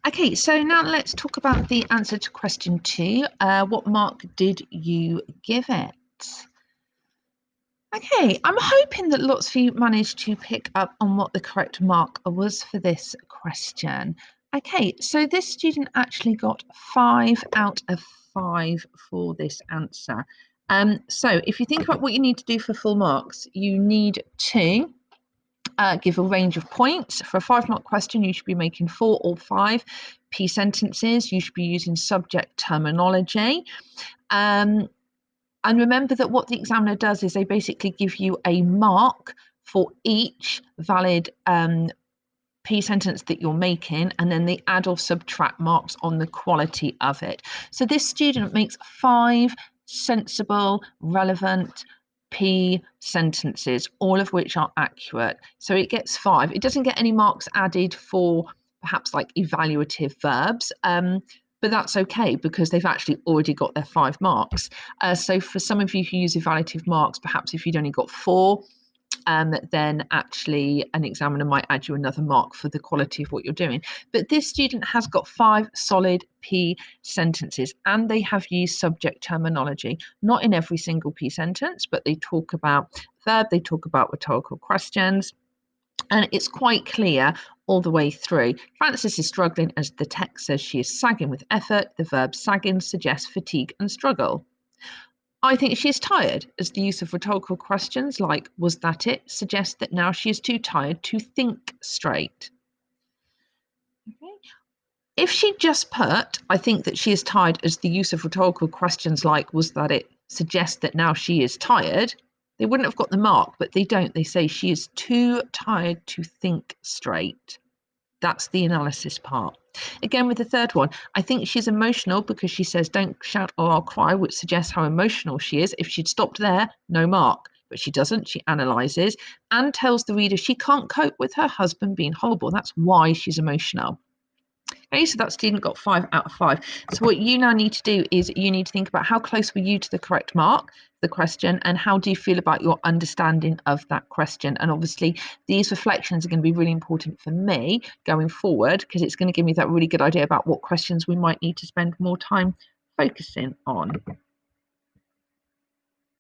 Okay, so now let's talk about the answer to question 2. What mark did you give it? Okay, I'm hoping that lots of you managed to pick up on what the correct mark was for this question. Okay, so this student actually got 5 out of 5 for this answer. So if you think about what you need to do for full marks, you need to give a range of points. For a 5-mark question, you should be making 4 or 5 P sentences. You should be using subject terminology. And remember that what the examiner does is they basically give you a mark for each valid P sentence that you're making, and then they add or subtract marks on the quality of it. So this student makes 5 sensible, relevant P sentences, all of which are accurate. So it gets 5. It doesn't get any marks added for perhaps like evaluative verbs, but that's okay because they've actually already got their 5 marks. So for some of you who use evaluative marks, perhaps if you'd only got 4, then actually an examiner might add you another mark for the quality of what you're doing. But this student has got 5 solid P sentences, and they have used subject terminology, not in every single P sentence, but they talk about verb, they talk about rhetorical questions, and it's quite clear all the way through. Frances is struggling as the text says she is sagging with effort. The verb sagging suggests fatigue and struggle. I think she is tired, as the use of rhetorical questions like, was that it, suggests that now she is too tired to think straight. Okay. If she just put, I think that she is tired, as the use of rhetorical questions like, was that it, suggests that now she is tired, they wouldn't have got the mark, but they don't. They say she is too tired to think straight. That's the analysis part. Again, with the third one, I think she's emotional because she says, don't shout or I'll cry, which suggests how emotional she is. If she'd stopped there, no mark. But she doesn't. She analyses and tells the reader she can't cope with her husband being horrible. That's why she's emotional. Okay, so that student got 5 out of 5. So what you now need to do is you need to think about how close were you to the correct mark, the question, and how do you feel about your understanding of that question. And obviously these reflections are going to be really important for me going forward, because it's going to give me that really good idea about what questions we might need to spend more time focusing on.